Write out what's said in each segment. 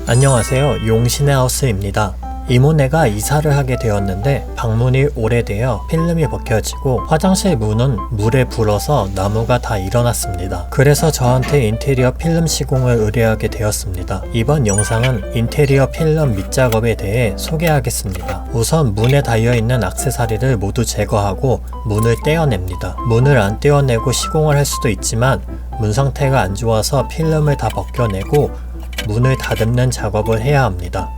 안녕하세요. 용신의 하우스입니다. 이모네가 이사를 하게 되었는데 방문이 오래되어 필름이 벗겨지고 화장실 문은 물에 불어서 나무가 다 일어났습니다. 그래서 저한테 인테리어 필름 시공을 의뢰하게 되었습니다. 이번 영상은 인테리어 필름 밑작업에 대해 소개하겠습니다. 우선 문에 달려있는 액세서리를 모두 제거하고 문을 떼어냅니다. 문을 안 떼어내고 시공을 할 수도 있지만 문 상태가 안 좋아서 필름을 다 벗겨내고 문을 다듬는 작업을 해야 합니다.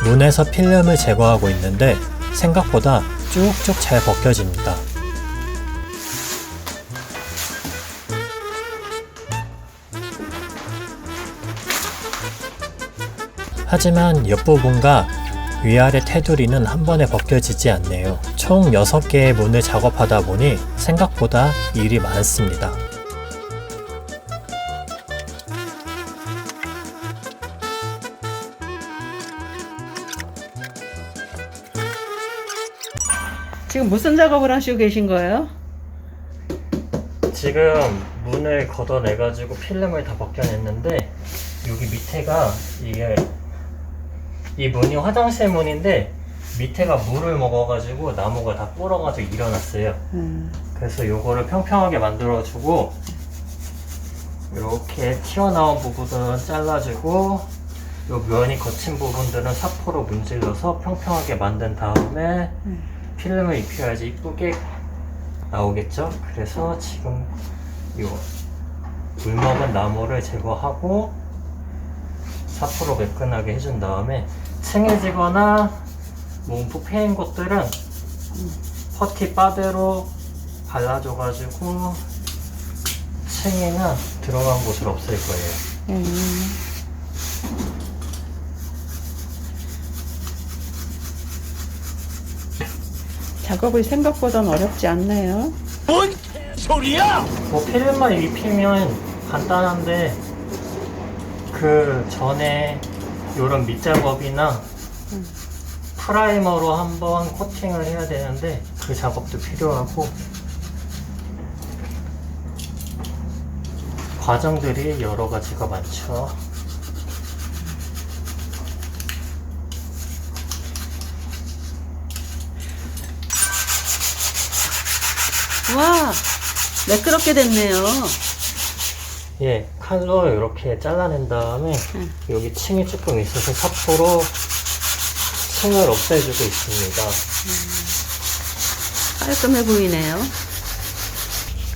문에서 필름을 제거하고 있는데 생각보다 쭉쭉 잘 벗겨집니다. 하지만 옆부분과 위아래 테두리는 한 번에 벗겨지지 않네요. 총 6개의 문을 작업하다 보니 생각보다 일이 많습니다. 지금 무슨 작업을 하시고 계신 거예요? 지금 문을 걷어내가지고 필름을 다 벗겨냈는데 여기 밑에가 이 문이 화장실 문인데 밑에가 물을 먹어가지고 나무가 다 불어가지고 일어났어요. 그래서 요거를 평평하게 만들어주고 이렇게 튀어나온 부분은 잘라주고 요 면이 거친 부분들은 사포로 문질러서 평평하게 만든 다음에 필름을 입혀야지 이쁘게 나오겠죠? 그래서 지금 요 물 먹은 나무를 제거하고 사포로 매끈하게 해준 다음에 층해지거나 몸부 패인 곳들은 퍼티 바대로 발라줘가지고 층이나 들어간 곳을 없앨 거예요. 작업이 생각보다는 어렵지 않네요. 뭔 소리야? 뭐 필름만 입히면 간단한데 그 전에 요런 밑작업이나 프라이머로 한번 코팅을 해야 되는데 그 작업도 필요하고 과정들이 여러 가지가 많죠. 와, 매끄럽게 됐네요. 예, 칼로 이렇게 잘라낸 다음에 여기 층이 조금 있어서 사포로 층을 없애주고 있습니다. 깔끔해 보이네요.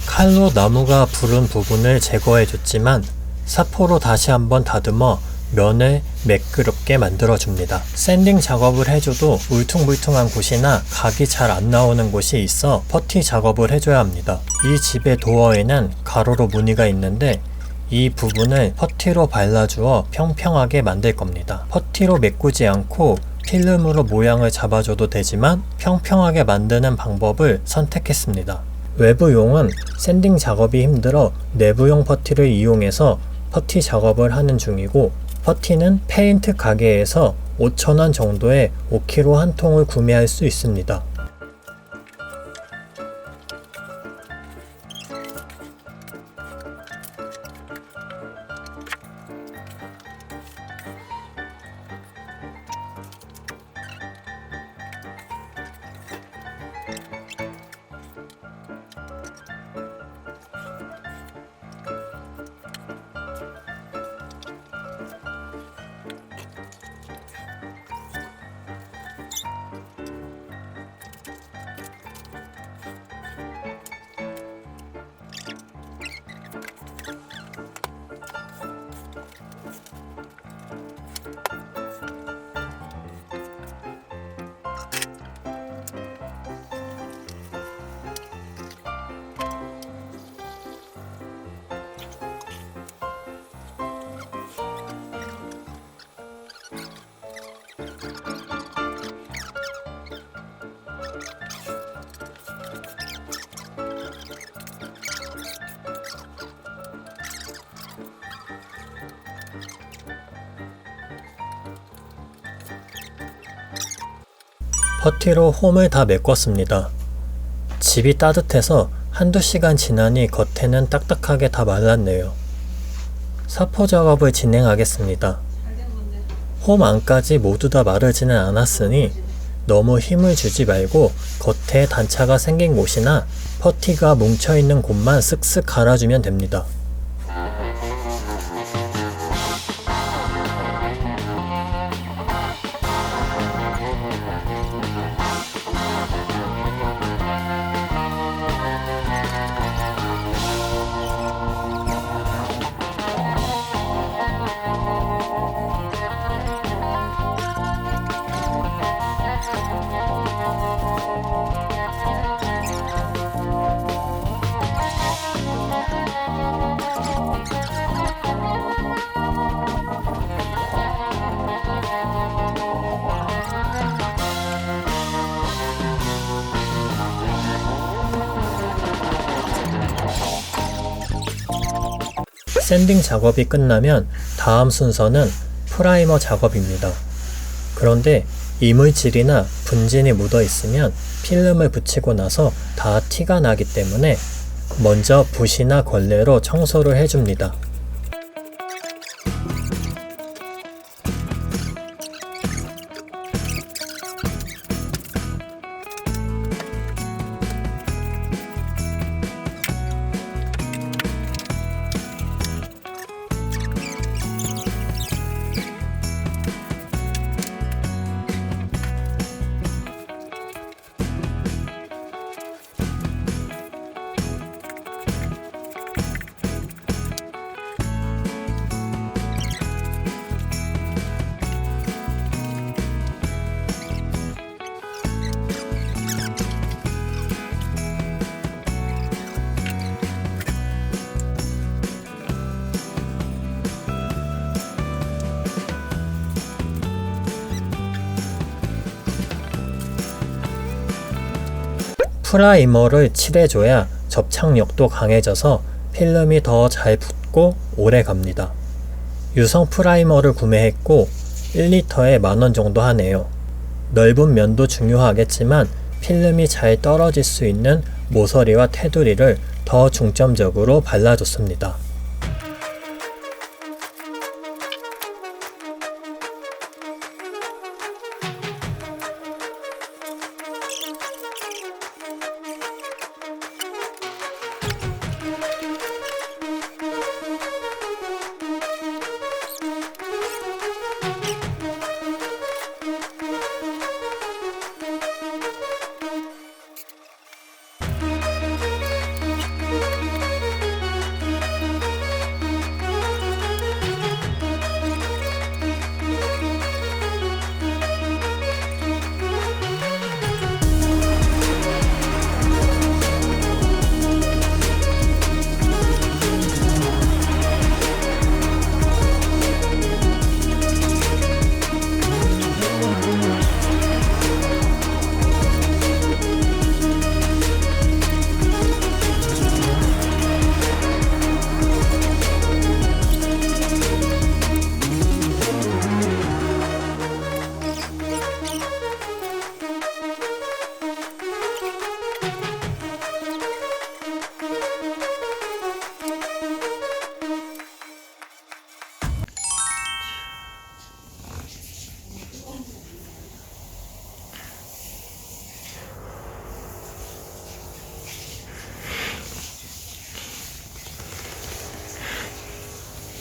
칼로 나무가 부른 부분을 제거해줬지만 사포로 다시 한번 다듬어 면을 매끄럽게 만들어줍니다. 샌딩 작업을 해줘도 울퉁불퉁한 곳이나 각이 잘 안 나오는 곳이 있어 퍼티 작업을 해줘야 합니다. 이 집의 도어에는 가로로 무늬가 있는데 이 부분을 퍼티로 발라주어 평평하게 만들 겁니다. 퍼티로 메꾸지 않고 필름으로 모양을 잡아줘도 되지만 평평하게 만드는 방법을 선택했습니다. 외부용은 샌딩 작업이 힘들어 내부용 퍼티를 이용해서 퍼티 작업을 하는 중이고 퍼티는 페인트 가게에서 5,000원 정도에 5kg 한 통을 구매할 수 있습니다. 퍼티로 홈을 다 메꿨습니다. 집이 따뜻해서 한두 시간 지나니 겉에는 딱딱하게 다 말랐네요. 사포 작업을 진행하겠습니다. 홈 안까지 모두 다 마르지는 않았으니 너무 힘을 주지 말고 겉에 단차가 생긴 곳이나 퍼티가 뭉쳐있는 곳만 쓱쓱 갈아주면 됩니다. 샌딩 작업이 끝나면 다음 순서는 프라이머 작업입니다. 그런데 이물질이나 분진이 묻어 있으면 필름을 붙이고 나서 다 티가 나기 때문에 먼저 붓이나 걸레로 청소를 해줍니다. 프라이머를 칠해줘야 접착력도 강해져서 필름이 더 잘 붙고 오래 갑니다. 유성 프라이머를 구매했고 1리터에 10,000원 정도 하네요. 넓은 면도 중요하겠지만 필름이 잘 떨어질 수 있는 모서리와 테두리를 더 중점적으로 발라줬습니다.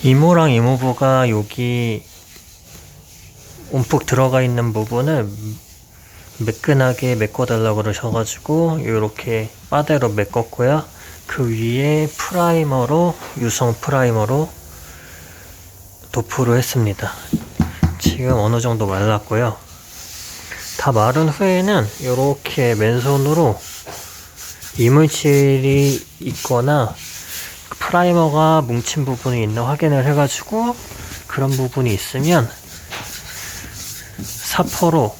이모랑 이모부가 여기 움푹 들어가 있는 부분을 매끈하게 메꿔달라고 그러셔가지고 이렇게 빠대로 메꿨고요. 그 위에 프라이머로, 유성 프라이머로 도프를 했습니다. 지금 어느 정도 말랐고요. 다 마른 후에는 이렇게 맨손으로 이물질이 있거나 프라이머가 뭉친 부분이 있나 확인을 해가지고 그런 부분이 있으면 사포로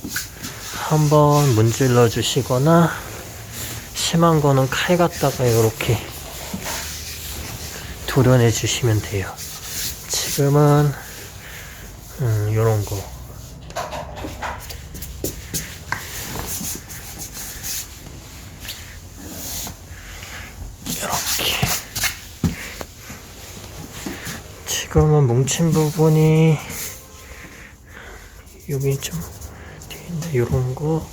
한번 문질러 주시거나 심한 거는 칼 갖다가 이렇게 도려내 주시면 돼요. 지금은 요런 거 그러면 뭉친 부분이 여기 좀 뒤인데 요런 거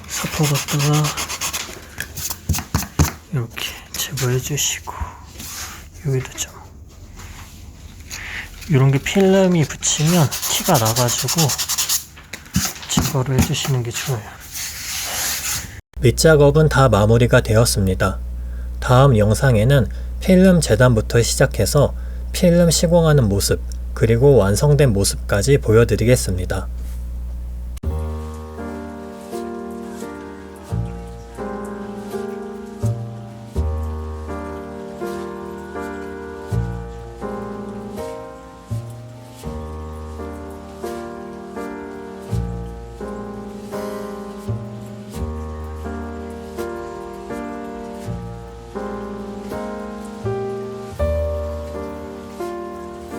사포 갖다가 이렇게 제거해 주시고, 여기도 좀 이런 게 필름이 붙이면 티가 나가지고 제거를 해주시는 게 좋아요. 밑작업은 다 마무리가 되었습니다. 다음 영상에는 필름 재단부터 시작해서 필름 시공하는 모습, 그리고 완성된 모습까지 보여드리겠습니다.